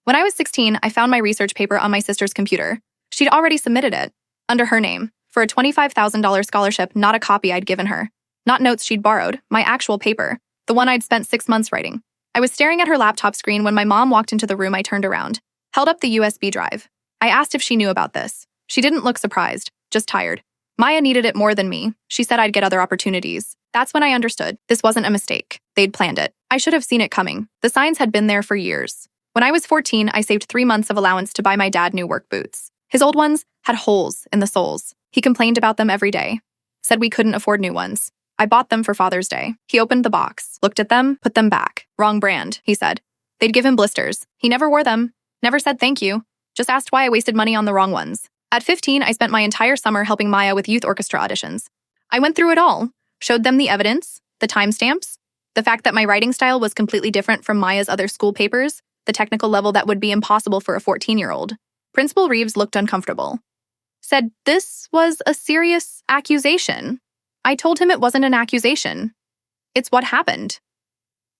When I was 16, I found my research paper on my sister's computer. She'd already submitted it, under her name, for a $25,000 scholarship, not a copy I'd given her. Not notes she'd borrowed, my actual paper, the one I'd spent 6 months writing. I was staring at her laptop screen when my mom walked into the room. I turned around, held up the USB drive. I asked if she knew about this. She didn't look surprised, just tired. Maya needed it more than me. She said I'd get other opportunities. That's when I understood. This wasn't a mistake. They'd planned it. I should have seen it coming. The signs had been there for years. When I was 14, I saved 3 months of allowance to buy my dad new work boots. His old ones had holes in the soles. He complained about them every day. Said we couldn't afford new ones. I bought them for Father's Day. He opened the box, looked at them, put them back. Wrong brand, he said. They'd give him blisters. He never wore them. Never said thank you. Just asked why I wasted money on the wrong ones. At 15, I spent my entire summer helping Maya with youth orchestra auditions. I went through it all, showed them the evidence, the timestamps, the fact that my writing style was completely different from Maya's other school papers, the technical level that would be impossible for a 14-year-old. Principal Reeves looked uncomfortable. Said this was a serious accusation. I told him it wasn't an accusation. It's what happened.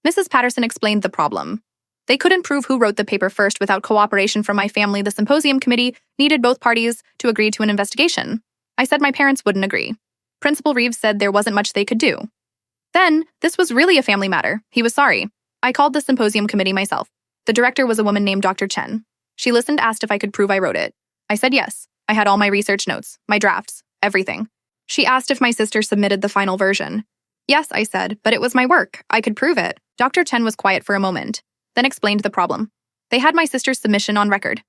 Mrs. Patterson explained the problem. They couldn't prove who wrote the paper first without cooperation from my family. The symposium committee needed both parties to agree to an investigation. I said my parents wouldn't agree. Principal Reeves said there wasn't much they could do. Then, this was really a family matter. He was sorry. I called the symposium committee myself. The director was a woman named Dr. Chen. She listened, asked if I could prove I wrote it. I said yes. I had all my research notes, my drafts, everything. She asked if my sister submitted the final version. Yes, I said, but it was my work. I could prove it. Dr. Chen was quiet for a moment, then explained the problem. They had my sister's submission on record.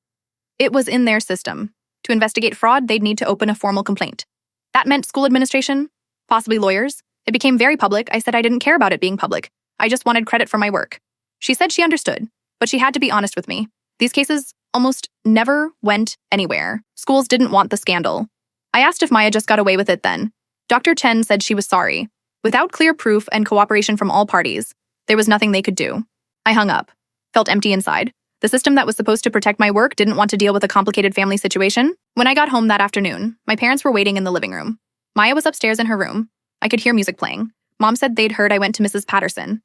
It was in their system. To investigate fraud, they'd need to open a formal complaint. That meant school administration, possibly lawyers. It became very public. I said I didn't care about it being public. I just wanted credit for my work. She said she understood, but she had to be honest with me. These cases almost never went anywhere. Schools didn't want the scandal. I asked if Maya just got away with it then. Dr. Chen said she was sorry. Without clear proof and cooperation from all parties, there was nothing they could do. I hung up. Felt empty inside. The system that was supposed to protect my work didn't want to deal with a complicated family situation. When I got home that afternoon, my parents were waiting in the living room. Maya was upstairs in her room. I could hear music playing. Mom said they'd heard I went to Mrs. Patterson.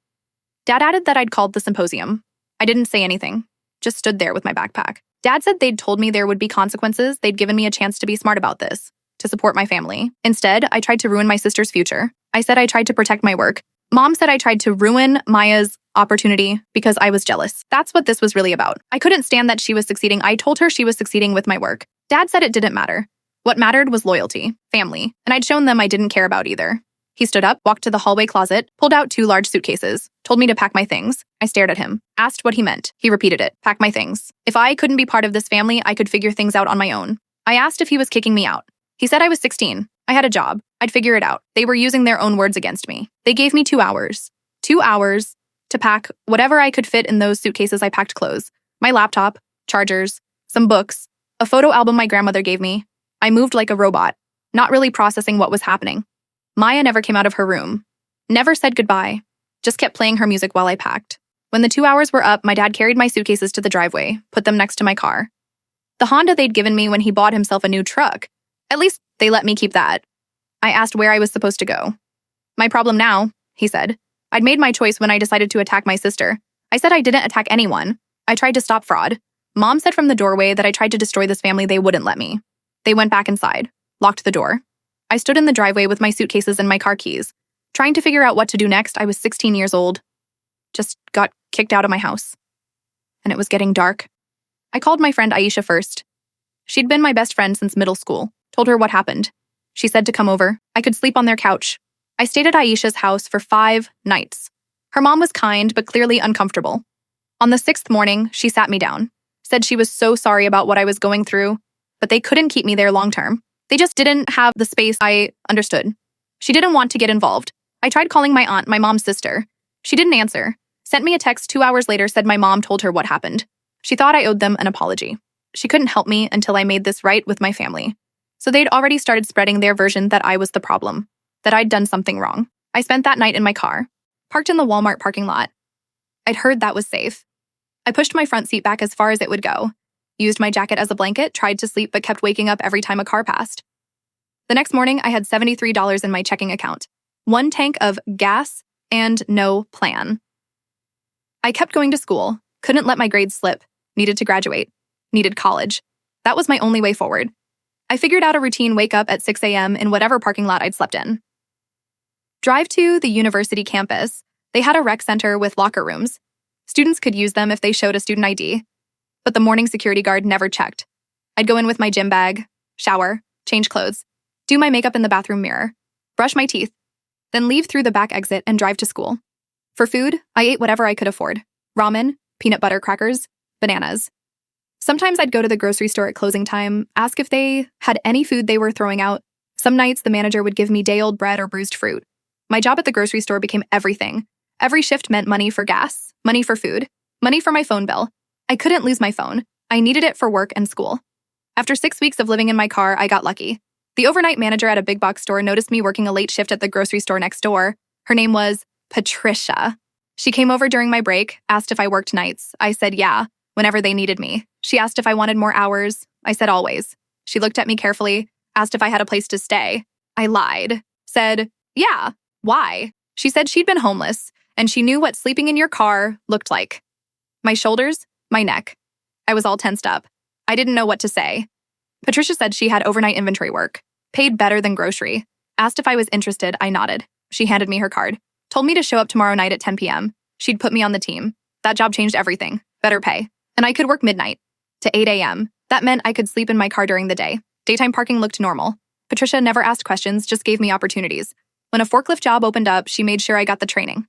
Dad added that I'd called the symposium. I didn't say anything. Just stood there with my backpack. Dad said they'd told me there would be consequences. They'd given me a chance to be smart about this, to support my family. Instead, I tried to ruin my sister's future. I said I tried to protect my work. Mom said I tried to ruin Maya's opportunity because I was jealous. That's what this was really about. I couldn't stand that she was succeeding. I told her she was succeeding with my work. Dad said it didn't matter. What mattered was loyalty, family, and I'd shown them I didn't care about either. He stood up, walked to the hallway closet, pulled out 2 large suitcases, told me to pack my things. I stared at him, asked what he meant. He repeated it, pack my things. If I couldn't be part of this family, I could figure things out on my own. I asked if he was kicking me out. He said I was 16. I had a job. I'd figure it out. They were using their own words against me. They gave me 2 hours. 2 hours to pack whatever I could fit in those suitcases. I packed clothes, my laptop, chargers, some books, a photo album my grandmother gave me. I moved like a robot, not really processing what was happening. Maya never came out of her room, never said goodbye, just kept playing her music while I packed. When the 2 hours were up, my dad carried my suitcases to the driveway, put them next to my car. The Honda they'd given me when he bought himself a new truck. At least they let me keep that. I asked where I was supposed to go. My problem now, he said. I'd made my choice when I decided to attack my sister. I said I didn't attack anyone. I tried to stop fraud. Mom said from the doorway that I tried to destroy this family. They wouldn't let me. They went back inside, locked the door. I stood in the driveway with my suitcases and my car keys, trying to figure out what to do next. I was 16 years old. Just got kicked out of my house. And it was getting dark. I called my friend Aisha first. She'd been my best friend since middle school. Told her what happened. She said to come over. I could sleep on their couch. I stayed at Aisha's house for 5 nights. Her mom was kind, but clearly uncomfortable. On the 6th morning, she sat me down, said she was so sorry about what I was going through, but they couldn't keep me there long term. They just didn't have the space. I understood. She didn't want to get involved. I tried calling my aunt, my mom's sister. She didn't answer. Sent me a text 2 hours later, said my mom told her what happened. She thought I owed them an apology. She couldn't help me until I made this right with my family. So they'd already started spreading their version that I was the problem, that I'd done something wrong. I spent that night in my car, parked in the Walmart parking lot. I'd heard that was safe. I pushed my front seat back as far as it would go, used my jacket as a blanket, tried to sleep, but kept waking up every time a car passed. The next morning, I had $73 in my checking account, 1 tank of gas, and no plan. I kept going to school, couldn't let my grades slip, needed to graduate, needed college. That was my only way forward. I figured out a routine wake up at 6 a.m. in whatever parking lot I'd slept in. Drive to the university campus. They had a rec center with locker rooms. Students could use them if they showed a student ID. But the morning security guard never checked. I'd go in with my gym bag, shower, change clothes, do my makeup in the bathroom mirror, brush my teeth, then leave through the back exit and drive to school. For food, I ate whatever I could afford. Ramen, peanut butter crackers, bananas. Sometimes I'd go to the grocery store at closing time, ask if they had any food they were throwing out. Some nights, the manager would give me day-old bread or bruised fruit. My job at the grocery store became everything. Every shift meant money for gas, money for food, money for my phone bill. I couldn't lose my phone. I needed it for work and school. After 6 weeks of living in my car, I got lucky. The overnight manager at a big box store noticed me working a late shift at the grocery store next door. Her name was Patricia. She came over during my break, asked if I worked nights. I said yeah, whenever they needed me. She asked if I wanted more hours. I said always. She looked at me carefully, asked if I had a place to stay. I lied, said, yeah, why? She said she'd been homeless, and she knew what sleeping in your car looked like. My shoulders, my neck. I was all tensed up. I didn't know what to say. Patricia said she had overnight inventory work, paid better than grocery. Asked if I was interested, I nodded. She handed me her card. Told me to show up tomorrow night at 10 p.m. She'd put me on the team. That job changed everything. Better pay. And I could work midnight to 8 a.m. That meant I could sleep in my car during the day. Daytime parking looked normal. Patricia never asked questions, just gave me opportunities. When a forklift job opened up, she made sure I got the training.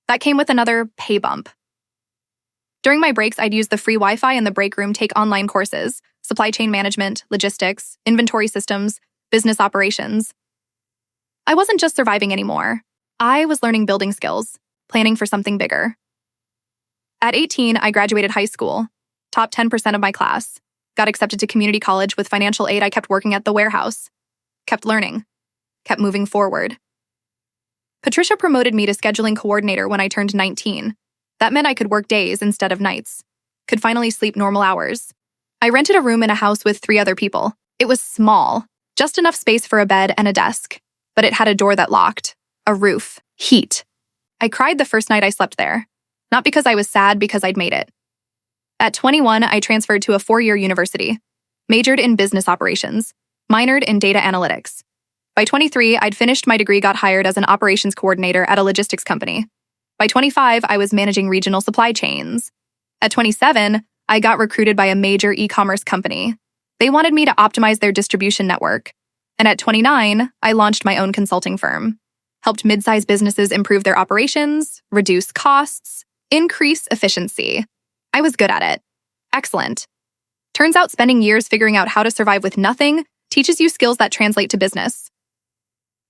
That came with another pay bump. During my breaks, I'd use the free Wi-Fi in the break room, take online courses, supply chain management, logistics, inventory systems, business operations. I wasn't just surviving anymore. I was learning building skills, planning for something bigger. At 18, I graduated high school, top 10% of my class, got accepted to community college with financial aid. I kept working at the warehouse, kept learning, kept moving forward. Patricia promoted me to scheduling coordinator when I turned 19. That meant I could work days instead of nights, could finally sleep normal hours. I rented a room in a house with 3 other people. It was small, just enough space for a bed and a desk, but it had a door that locked, a roof, heat. I cried the first night I slept there, not because I was sad, because I'd made it. At 21, I transferred to a 4-year university, majored in business operations, minored in data analytics. By 23, I'd finished my degree, got hired as an operations coordinator at a logistics company. By 25, I was managing regional supply chains. At 27, I got recruited by a major e-commerce company. They wanted me to optimize their distribution network. And at 29, I launched my own consulting firm, helped mid-sized businesses improve their operations, reduce costs, increase efficiency. I was good at it. Excellent. Turns out spending years figuring out how to survive with nothing teaches you skills that translate to business.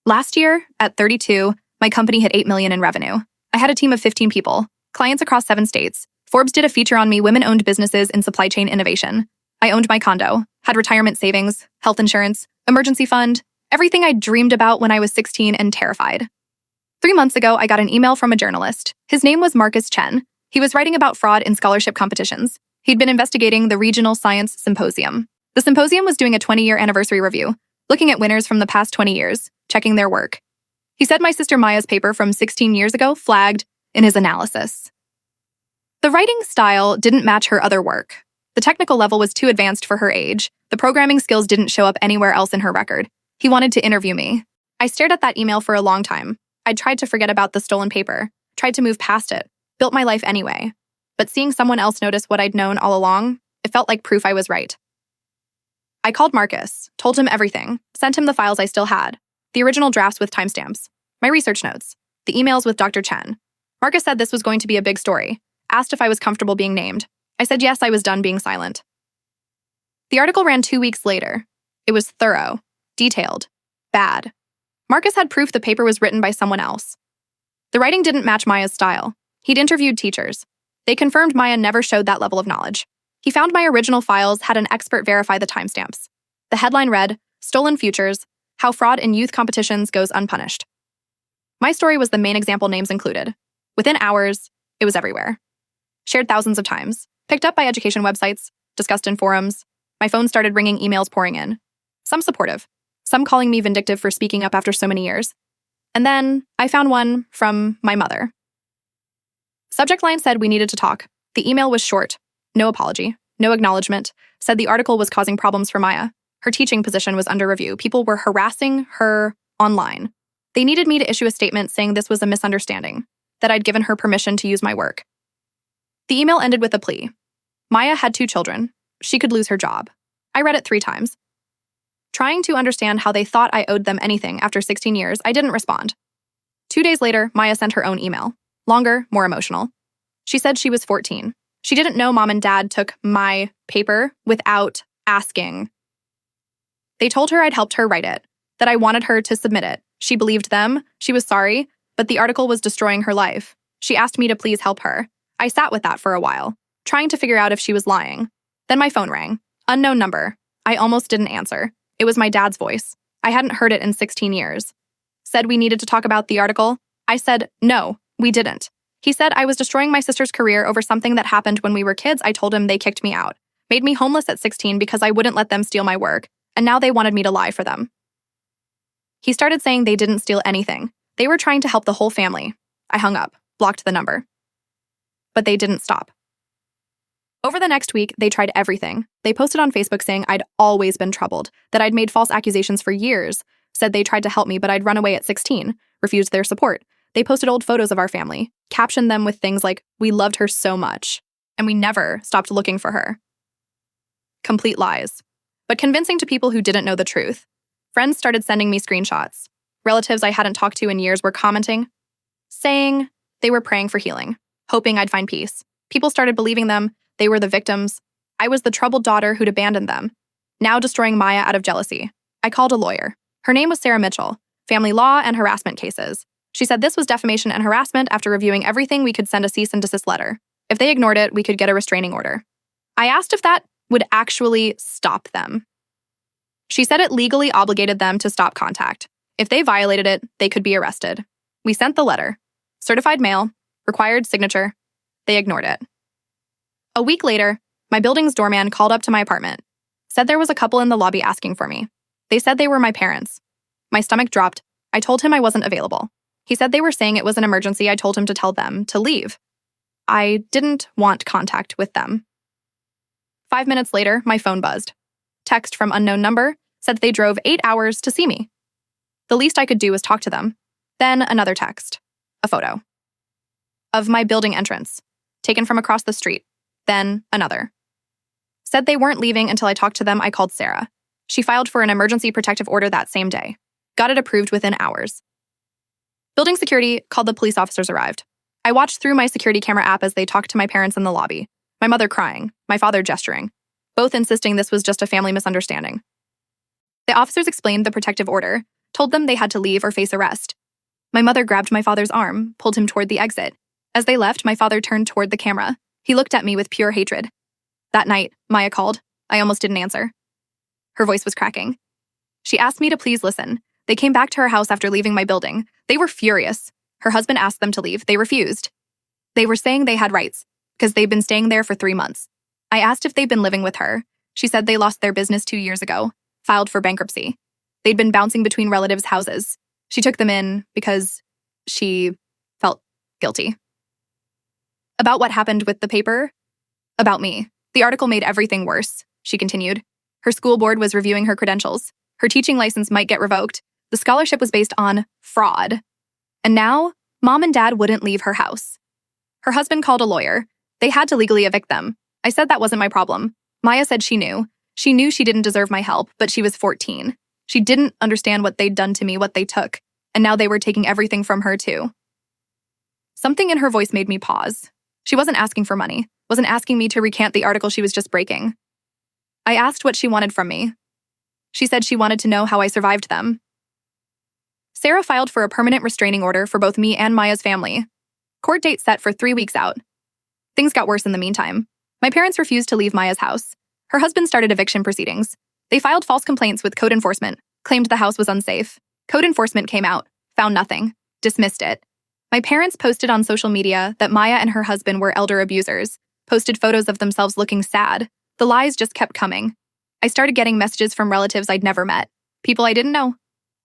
Last year, at 32, my company hit $8 million in revenue. I had a team of 15 people, clients across 7 states. Forbes did a feature on me, women-owned businesses in supply chain innovation. I owned my condo, had retirement savings, health insurance, emergency fund, everything I dreamed about when I was 16 and terrified. 3 months ago, I got an email from a journalist. His name was Marcus Chen. He was writing about fraud in scholarship competitions. He'd been investigating the Regional Science Symposium. The symposium was doing a 20-year anniversary review, looking at winners from the past 20 years, checking their work. He said my sister Maya's paper from 16 years ago flagged in his analysis. The writing style didn't match her other work. The technical level was too advanced for her age. The programming skills didn't show up anywhere else in her record. He wanted to interview me. I stared at that email for a long time. I'd tried to forget about the stolen paper, tried to move past it, built my life anyway. But seeing someone else notice what I'd known all along, it felt like proof I was right. I called Marcus, told him everything, sent him the files I still had, the original drafts with timestamps, my research notes, the emails with Dr. Chen. Marcus said this was going to be a big story, asked if I was comfortable being named. I said yes, I was done being silent. The article ran 2 weeks later. It was thorough, detailed, bad. Marcus had proof the paper was written by someone else. The writing didn't match Maya's style. He'd interviewed teachers. They confirmed Maya never showed that level of knowledge. He found my original files, had an expert verify the timestamps. The headline read, "Stolen Futures, How Fraud in Youth Competitions Goes Unpunished." My story was the main example, names included. Within hours, it was everywhere. Shared thousands of times, picked up by education websites, discussed in forums. My phone started ringing, emails pouring in. Some supportive, some calling me vindictive for speaking up after so many years. And then I found one from my mother. Subject line said we needed to talk. The email was short, No apology, no acknowledgement, said the article was causing problems for Maya. Her teaching position was under review. People were harassing her online. They needed me to issue a statement saying this was a misunderstanding, that I'd given her permission to use my work. The email ended with a plea. Maya had 2 children. She could lose her job. I read it 3 times. Trying to understand how they thought I owed them anything after 16 years, I didn't respond. 2 days later, Maya sent her own email. Longer, more emotional. She said she was 14. She didn't know mom and dad took my paper without asking. They told her I'd helped her write it, that I wanted her to submit it. She believed them, she was sorry, but the article was destroying her life. She asked me to please help her. I sat with that for a while, trying to figure out if she was lying. Then my phone rang. Unknown number. I almost didn't answer. It was my dad's voice. I hadn't heard it in 16 years. Said we needed to talk about the article. I said, no, we didn't. He said I was destroying my sister's career over something that happened when we were kids. I told him they kicked me out, made me homeless at 16 because I wouldn't let them steal my work, and now they wanted me to lie for them. He started saying they didn't steal anything. They were trying to help the whole family. I hung up, blocked the number. But they didn't stop. Over the next week, they tried everything. They posted on Facebook saying I'd always been troubled, that I'd made false accusations for years, said they tried to help me but I'd run away at 16, refused their support. They posted old photos of our family, captioned them with things like, we loved her so much, and we never stopped looking for her. Complete lies. But convincing to people who didn't know the truth. Friends started sending me screenshots. Relatives I hadn't talked to in years were commenting, saying they were praying for healing, hoping I'd find peace. People started believing them. They were the victims. I was the troubled daughter who'd abandoned them, now destroying Maya out of jealousy. I called a lawyer. Her name was Sarah Mitchell, family law and harassment cases. She said this was defamation and harassment. After reviewing everything, we could send a cease and desist letter. If they ignored it, we could get a restraining order. I asked if that would actually stop them. She said it legally obligated them to stop contact. If they violated it, they could be arrested. We sent the letter. Certified mail, required signature. They ignored it. A week later, my building's doorman called up to my apartment, said there was a couple in the lobby asking for me. They said they were my parents. My stomach dropped. I told him I wasn't available. He said they were saying it was an emergency. I told him to tell them to leave. I didn't want contact with them. 5 minutes later, my phone buzzed. Text from unknown number said they drove 8 hours to see me. The least I could do was talk to them. Then another text, a photo of my building entrance, taken from across the street. Then another. Said they weren't leaving until I talked to them. I called Sarah. She filed for an emergency protective order that same day. Got it approved within hours. Building security called the police officers arrived. I watched through my security camera app as they talked to my parents in the lobby. My mother crying, my father gesturing, both insisting this was just a family misunderstanding. The officers explained the protective order, told them they had to leave or face arrest. My mother grabbed my father's arm, pulled him toward the exit. As they left, my father turned toward the camera. He looked at me with pure hatred. That night, Maya called. I almost didn't answer. Her voice was cracking. She asked me to please listen. They came back to her house after leaving my building. They were furious. Her husband asked them to leave. They refused. They were saying they had rights, because they'd been staying there for 3 months. I asked if they'd been living with her. She said they lost their business 2 years ago, filed for bankruptcy. They'd been bouncing between relatives' houses. She took them in because she felt guilty. About what happened with the paper? About me. The article made everything worse, she continued. Her school board was reviewing her credentials. Her teaching license might get revoked. The scholarship was based on fraud. And now, mom and dad wouldn't leave her house. Her husband called a lawyer. They had to legally evict them. I said that wasn't my problem. Maya said she knew. She knew she didn't deserve my help, but she was 14. She didn't understand what they'd done to me, what they took, and now they were taking everything from her too. Something in her voice made me pause. She wasn't asking for money, wasn't asking me to recant the article she was just breaking. I asked what she wanted from me. She said she wanted to know how I survived them. Sarah filed for a permanent restraining order for both me and Maya's family. Court date set for 3 weeks out. Things got worse in the meantime. My parents refused to leave Maya's house. Her husband started eviction proceedings. They filed false complaints with code enforcement, claimed the house was unsafe. Code enforcement came out, found nothing, dismissed it. My parents posted on social media that Maya and her husband were elder abusers, posted photos of themselves looking sad. The lies just kept coming. I started getting messages from relatives I'd never met, people I didn't know,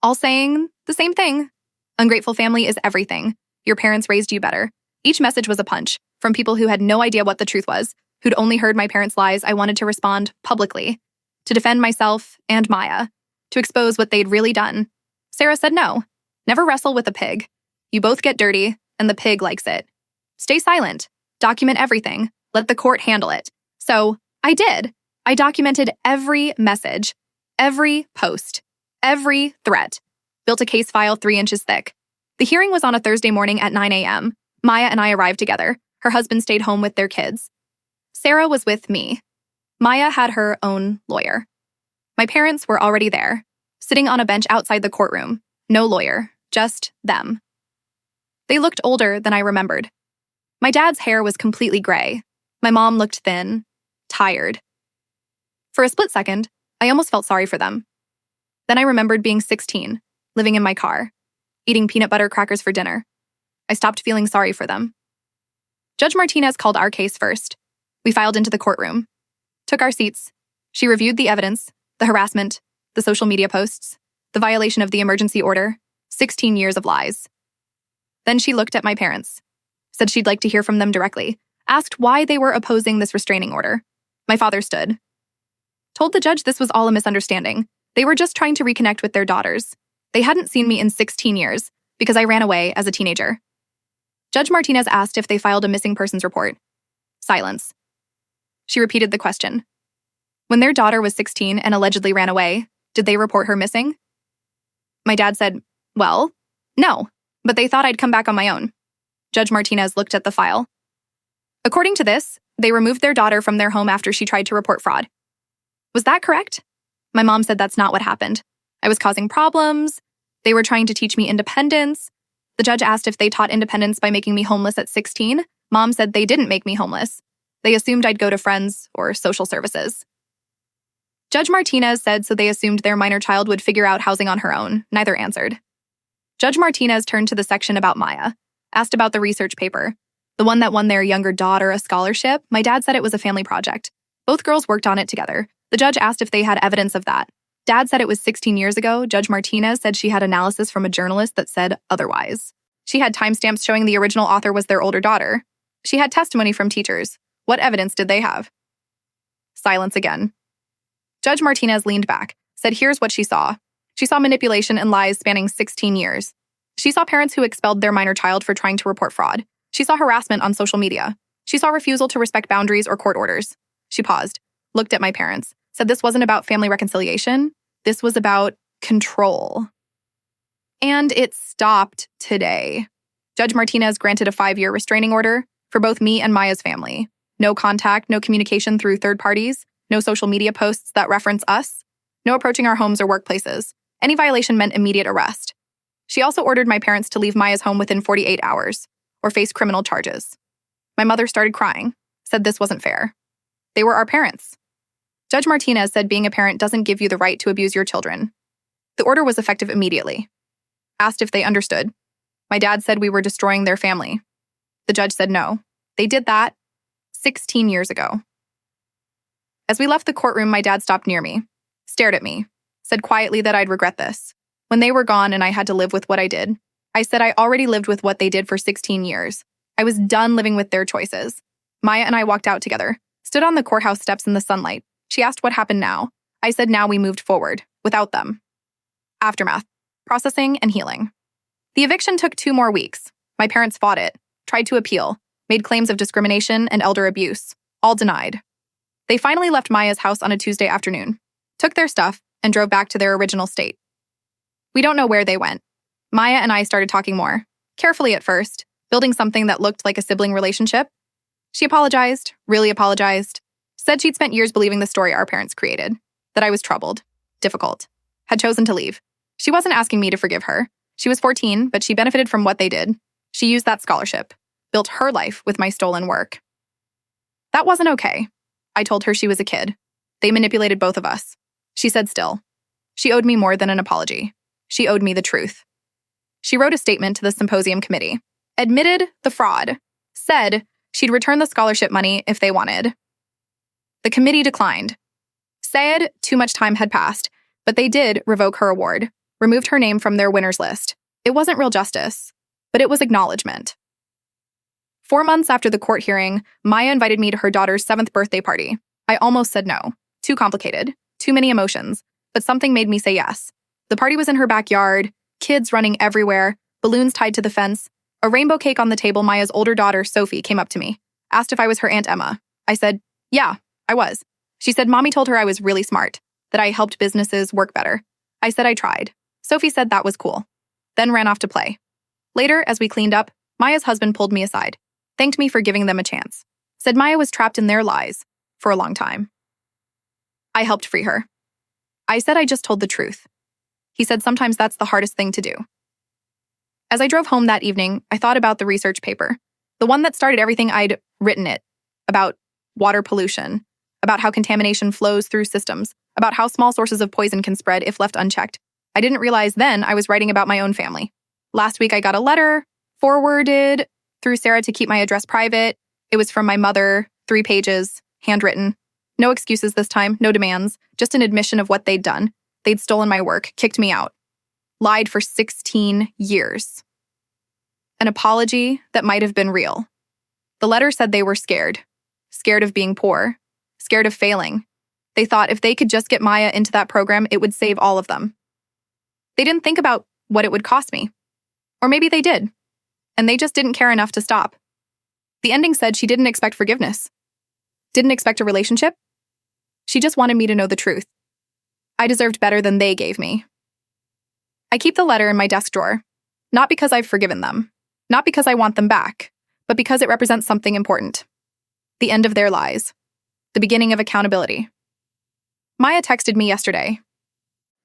all saying the same thing. Ungrateful family is everything. Your parents raised you better. Each message was a punch, from people who had no idea what the truth was, who'd only heard my parents' lies, I wanted to respond publicly, to defend myself and Maya, to expose what they'd really done. Sarah said no. Never wrestle with a pig. You both get dirty, and the pig likes it. Stay silent. Document everything. Let the court handle it. So, I did. I documented every message, every post, every threat. Built a case file 3 inches thick. The hearing was on a Thursday morning at 9 a.m. Maya and I arrived together. Her husband stayed home with their kids. Sarah was with me. Maya had her own lawyer. My parents were already there, sitting on a bench outside the courtroom. No lawyer, just them. They looked older than I remembered. My dad's hair was completely gray. My mom looked thin, tired. For a split second, I almost felt sorry for them. Then I remembered being 16, living in my car, eating peanut butter crackers for dinner. I stopped feeling sorry for them. Judge Martinez called our case first. We filed into the courtroom, took our seats. She reviewed the evidence, the harassment, the social media posts, the violation of the emergency order, 16 years of lies. Then she looked at my parents, said she'd like to hear from them directly, asked why they were opposing this restraining order. My father stood. Told the judge this was all a misunderstanding. They were just trying to reconnect with their daughters. They hadn't seen me in 16 years because I ran away as a teenager. Judge Martinez asked if they filed a missing persons report. Silence. She repeated the question. When their daughter was 16 and allegedly ran away, did they report her missing? My dad said, well, no, but they thought I'd come back on my own. Judge Martinez looked at the file. According to this, they removed their daughter from their home after she tried to report fraud. Was that correct? My mom said that's not what happened. I was causing problems. They were trying to teach me independence. The judge asked if they taught independence by making me homeless at 16. Mom said they didn't make me homeless. They assumed I'd go to friends or social services. Judge Martinez said so they assumed their minor child would figure out housing on her own. Neither answered. Judge Martinez turned to the section about Maya, asked about the research paper, the one that won their younger daughter a scholarship. My dad said it was a family project. Both girls worked on it together. The judge asked if they had evidence of that. Dad said it was 16 years ago. Judge Martinez said she had analysis from a journalist that said otherwise. She had timestamps showing the original author was their older daughter. She had testimony from teachers. What evidence did they have? Silence again. Judge Martinez leaned back, said here's what she saw. She saw manipulation and lies spanning 16 years. She saw parents who expelled their minor child for trying to report fraud. She saw harassment on social media. She saw refusal to respect boundaries or court orders. She paused, looked at my parents, said this wasn't about family reconciliation. This was about control. And it stopped today. Judge Martinez granted a 5-year restraining order for both me and Maya's family. No contact, no communication through third parties, no social media posts that reference us, no approaching our homes or workplaces. Any violation meant immediate arrest. She also ordered my parents to leave Maya's home within 48 hours or face criminal charges. My mother started crying, said this wasn't fair. They were our parents. Judge Martinez said being a parent doesn't give you the right to abuse your children. The order was effective immediately. Asked if they understood. My dad said we were destroying their family. The judge said no. They did that 16 years ago. As we left the courtroom, my dad stopped near me, stared at me, said quietly that I'd regret this. When they were gone and I had to live with what I did, I said I already lived with what they did for 16 years. I was done living with their choices. Maya and I walked out together, stood on the courthouse steps in the sunlight. She asked what happened now. I said now we moved forward, without them. Aftermath, processing and healing. The eviction took 2 more weeks. My parents fought it, tried to appeal, made claims of discrimination and elder abuse, all denied. They finally left Maya's house on a Tuesday afternoon, took their stuff, and drove back to their original state. We don't know where they went. Maya and I started talking more, carefully at first, building something that looked like a sibling relationship. She apologized, really apologized, said she'd spent years believing the story our parents created, that I was troubled, difficult, had chosen to leave. She wasn't asking me to forgive her. She was 14, but she benefited from what they did. She used that scholarship, built her life with my stolen work. That wasn't okay. I told her she was a kid. They manipulated both of us. She said still. She owed me more than an apology. She owed me the truth. She wrote a statement to the symposium committee, admitted the fraud, said she'd return the scholarship money if they wanted. The committee declined. Said too much time had passed, but they did revoke her award, removed her name from their winners list. It wasn't real justice, but it was acknowledgement. 4 months after the court hearing, Maya invited me to her daughter's 7th birthday party. I almost said no. Too complicated. Too many emotions. But something made me say yes. The party was in her backyard, kids running everywhere, balloons tied to the fence, a rainbow cake on the table. Maya's older daughter, Sophie, came up to me, asked if I was her Aunt Emma. I said, yeah, I was. She said Mommy told her I was really smart, that I helped businesses work better. I said I tried. Sophie said that was cool, then ran off to play. Later, as we cleaned up, Maya's husband pulled me aside, thanked me for giving them a chance, said Maya was trapped in their lies for a long time. I helped free her. I said I just told the truth. He said sometimes that's the hardest thing to do. As I drove home that evening, I thought about the research paper, the one that started everything I'd written it, about water pollution, about how contamination flows through systems, about how small sources of poison can spread if left unchecked. I didn't realize then I was writing about my own family. Last week I got a letter, forwarded through Sarah to keep my address private. It was from my mother, 3 pages, handwritten. No excuses this time, no demands, just an admission of what they'd done. They'd stolen my work, kicked me out, lied for 16 years. An apology that might have been real. The letter said they were scared of being poor, scared of failing. They thought if they could just get Maya into that program, it would save all of them. They didn't think about what it would cost me. Or maybe they did, and they just didn't care enough to stop. The ending said she didn't expect forgiveness, didn't expect a relationship. She just wanted me to know the truth. I deserved better than they gave me. I keep the letter in my desk drawer, not because I've forgiven them, not because I want them back, but because it represents something important. The end of their lies. The beginning of accountability. Maya texted me yesterday.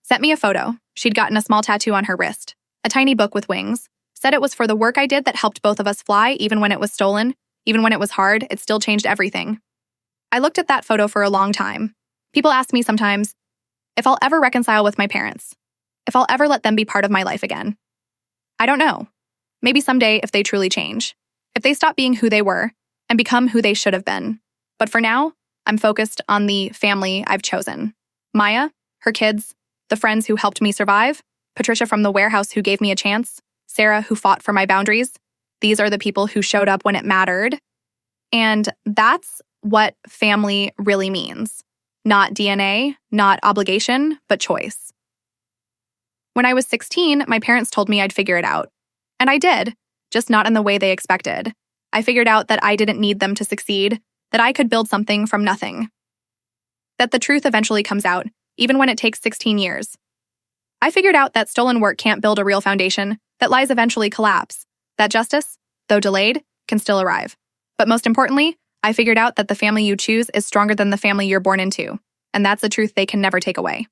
Sent me a photo. She'd gotten a small tattoo on her wrist, a tiny book with wings. Said it was for the work I did that helped both of us fly, even when it was stolen, even when it was hard, it still changed everything. I looked at that photo for a long time. People ask me sometimes if I'll ever reconcile with my parents, if I'll ever let them be part of my life again. I don't know. Maybe someday if they truly change, if they stop being who they were and become who they should have been. But for now, I'm focused on the family I've chosen. Maya, her kids, the friends who helped me survive, Patricia from the warehouse who gave me a chance, Sarah who fought for my boundaries. These are the people who showed up when it mattered. And that's what family really means. Not DNA, not obligation, but choice. When I was 16, my parents told me I'd figure it out. And I did, just not in the way they expected. I figured out that I didn't need them to succeed, that I could build something from nothing. That the truth eventually comes out, even when it takes 16 years. I figured out that stolen work can't build a real foundation, that lies eventually collapse, that justice, though delayed, can still arrive. But most importantly, I figured out that the family you choose is stronger than the family you're born into, and that's a truth they can never take away.